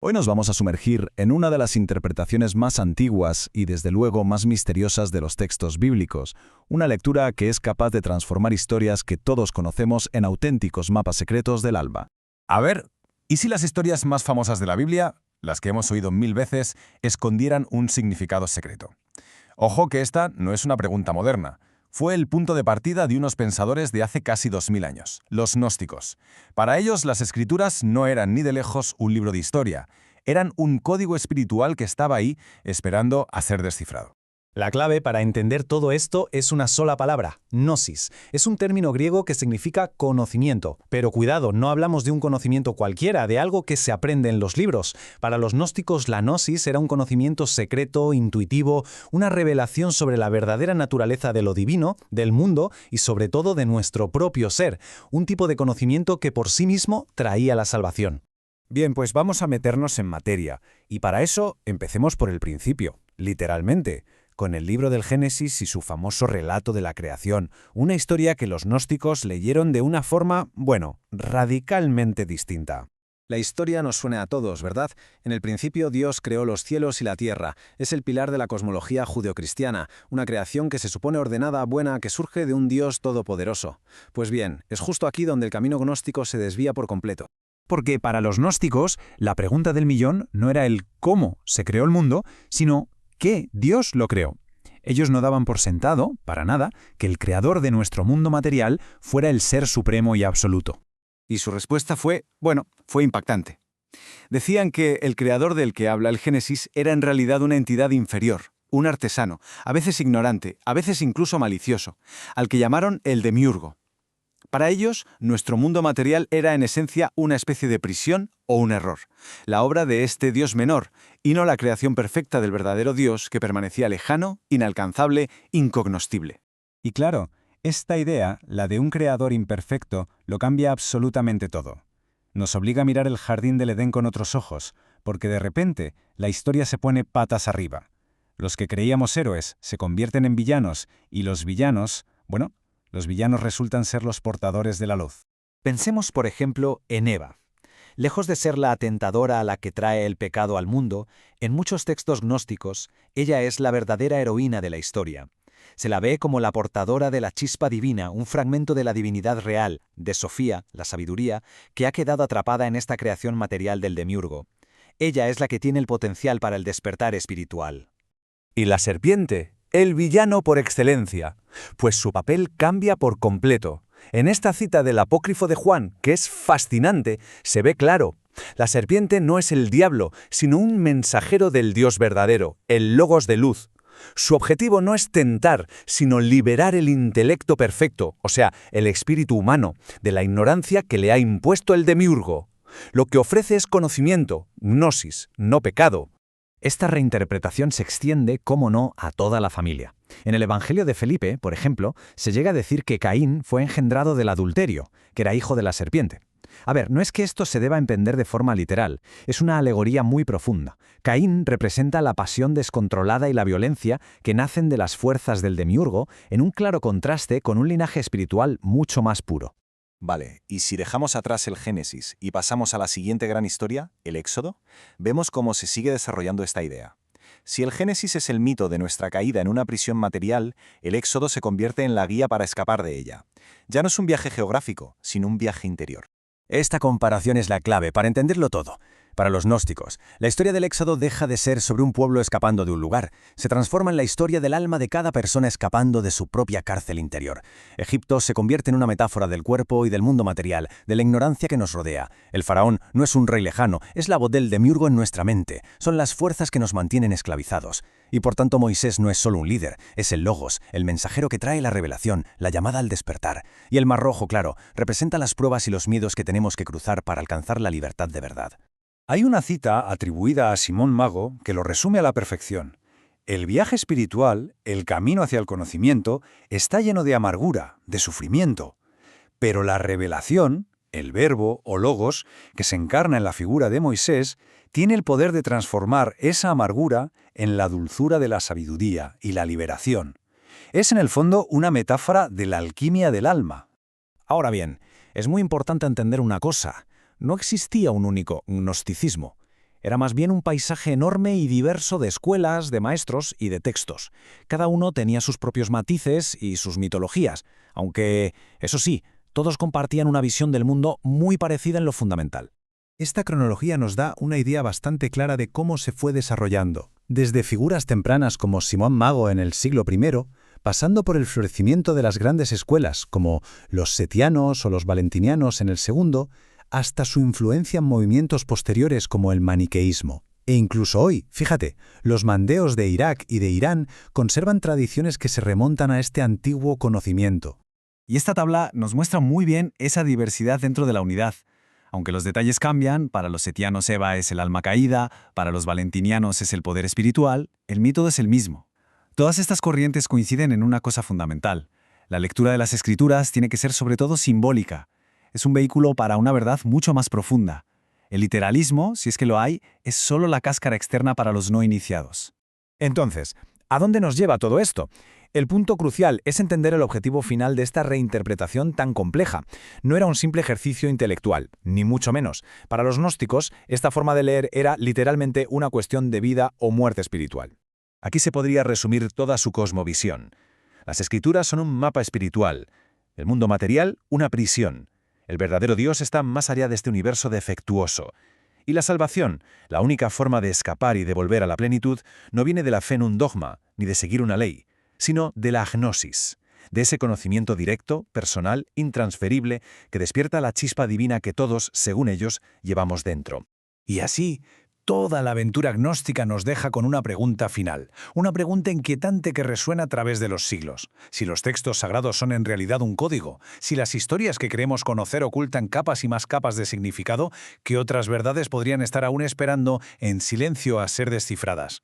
Hoy nos vamos a sumergir en una de las interpretaciones más antiguas y desde luego más misteriosas de los textos bíblicos, una lectura que es capaz de transformar historias que todos conocemos en auténticos mapas secretos del alma. A ver, ¿y si las historias más famosas de la Biblia, las que hemos oído 1000 veces, escondieran un significado secreto? Ojo que esta no es una pregunta moderna. Fue el punto de partida de unos pensadores de hace casi 2000 años, los gnósticos. Para ellos, las escrituras no eran ni de lejos un libro de historia, eran un código espiritual que estaba ahí esperando a ser descifrado. La clave para entender todo esto es una sola palabra, gnosis. Es un término griego que significa conocimiento. Pero cuidado, no hablamos de un conocimiento cualquiera, de algo que se aprende en los libros. Para los gnósticos, la gnosis era un conocimiento secreto, intuitivo, una revelación sobre la verdadera naturaleza de lo divino, del mundo y sobre todo de nuestro propio ser. Un tipo de conocimiento que por sí mismo traía la salvación. Bien, pues vamos a meternos en materia. Y para eso, empecemos por el principio, literalmente, con el libro del Génesis y su famoso relato de la creación, una historia que los gnósticos leyeron de una forma, radicalmente distinta. La historia nos suena a todos, ¿verdad? En el principio Dios creó los cielos y la tierra. Es el pilar de la cosmología judeocristiana, una creación que se supone ordenada, buena, que surge de un Dios todopoderoso. Pues bien, es justo aquí donde el camino gnóstico se desvía por completo. Porque para los gnósticos, la pregunta del millón no era el cómo se creó el mundo, sino ¿qué Dios lo creó? Ellos no daban por sentado, para nada, que el creador de nuestro mundo material fuera el ser supremo y absoluto. Y su respuesta fue impactante. Decían que el creador del que habla el Génesis era en realidad una entidad inferior, un artesano, a veces ignorante, a veces incluso malicioso, al que llamaron el demiurgo. Para ellos, nuestro mundo material era en esencia una especie de prisión o un error, la obra de este Dios menor, y no la creación perfecta del verdadero Dios que permanecía lejano, inalcanzable, incognoscible. Y claro, esta idea, la de un creador imperfecto, lo cambia absolutamente todo. Nos obliga a mirar el jardín del Edén con otros ojos, porque de repente la historia se pone patas arriba. Los que creíamos héroes se convierten en villanos, y los villanos resultan ser los portadores de la luz. Pensemos, por ejemplo, en Eva. Lejos de ser la atentadora a la que trae el pecado al mundo, en muchos textos gnósticos, ella es la verdadera heroína de la historia. Se la ve como la portadora de la chispa divina, un fragmento de la divinidad real, de Sofía, la sabiduría, que ha quedado atrapada en esta creación material del demiurgo. Ella es la que tiene el potencial para el despertar espiritual. Y la serpiente, el villano por excelencia, pues su papel cambia por completo. En esta cita del apócrifo de Juan, que es fascinante, se ve claro. La serpiente no es el diablo, sino un mensajero del Dios verdadero, el Logos de luz. Su objetivo no es tentar, sino liberar el intelecto perfecto, o sea, el espíritu humano, de la ignorancia que le ha impuesto el demiurgo. Lo que ofrece es conocimiento, gnosis, no pecado. Esta reinterpretación se extiende, cómo no, a toda la familia. En el Evangelio de Felipe, por ejemplo, se llega a decir que Caín fue engendrado del adulterio, que era hijo de la serpiente. A ver, no es que esto se deba entender de forma literal, es una alegoría muy profunda. Caín representa la pasión descontrolada y la violencia que nacen de las fuerzas del demiurgo, en un claro contraste con un linaje espiritual mucho más puro. Vale, y si dejamos atrás el Génesis y pasamos a la siguiente gran historia, el Éxodo, vemos cómo se sigue desarrollando esta idea. Si el Génesis es el mito de nuestra caída en una prisión material, el Éxodo se convierte en la guía para escapar de ella. Ya no es un viaje geográfico, sino un viaje interior. Esta comparación es la clave para entenderlo todo. Para los gnósticos, la historia del Éxodo deja de ser sobre un pueblo escapando de un lugar, se transforma en la historia del alma de cada persona escapando de su propia cárcel interior. Egipto se convierte en una metáfora del cuerpo y del mundo material, de la ignorancia que nos rodea. El faraón no es un rey lejano, es la voz del demiurgo en nuestra mente, son las fuerzas que nos mantienen esclavizados. Y por tanto Moisés no es solo un líder, es el Logos, el mensajero que trae la revelación, la llamada al despertar. Y el Mar Rojo, claro, representa las pruebas y los miedos que tenemos que cruzar para alcanzar la libertad de verdad. Hay una cita atribuida a Simón Mago que lo resume a la perfección. El viaje espiritual, el camino hacia el conocimiento, está lleno de amargura, de sufrimiento. Pero la revelación, el verbo o logos, que se encarna en la figura de Moisés, tiene el poder de transformar esa amargura en la dulzura de la sabiduría y la liberación. Es en el fondo una metáfora de la alquimia del alma. Ahora bien, es muy importante entender una cosa. No existía un único gnosticismo. Era más bien un paisaje enorme y diverso de escuelas, de maestros y de textos. Cada uno tenía sus propios matices y sus mitologías, aunque, eso sí, todos compartían una visión del mundo muy parecida en lo fundamental. Esta cronología nos da una idea bastante clara de cómo se fue desarrollando, desde figuras tempranas como Simón Mago en el siglo I, pasando por el florecimiento de las grandes escuelas como los setianos o los valentinianos en el segundo, hasta su influencia en movimientos posteriores como el maniqueísmo. E incluso hoy, fíjate, los mandeos de Irak y de Irán conservan tradiciones que se remontan a este antiguo conocimiento. Y esta tabla nos muestra muy bien esa diversidad dentro de la unidad. Aunque los detalles cambian, para los setianos Eva es el alma caída, para los valentinianos es el poder espiritual, el método es el mismo. Todas estas corrientes coinciden en una cosa fundamental. La lectura de las Escrituras tiene que ser sobre todo simbólica. Es un vehículo para una verdad mucho más profunda. El literalismo, si es que lo hay, es solo la cáscara externa para los no iniciados. Entonces, ¿a dónde nos lleva todo esto? El punto crucial es entender el objetivo final de esta reinterpretación tan compleja. No era un simple ejercicio intelectual, ni mucho menos. Para los gnósticos, esta forma de leer era literalmente una cuestión de vida o muerte espiritual. Aquí se podría resumir toda su cosmovisión. Las Escrituras son un mapa espiritual, el mundo material una prisión. El verdadero Dios está más allá de este universo defectuoso. Y la salvación, la única forma de escapar y de volver a la plenitud, no viene de la fe en un dogma, ni de seguir una ley, sino de la gnosis, de ese conocimiento directo, personal, intransferible, que despierta la chispa divina que todos, según ellos, llevamos dentro. Y así, toda la aventura gnóstica nos deja con una pregunta final, una pregunta inquietante que resuena a través de los siglos. Si los textos sagrados son en realidad un código, si las historias que creemos conocer ocultan capas y más capas de significado, ¿qué otras verdades podrían estar aún esperando en silencio a ser descifradas?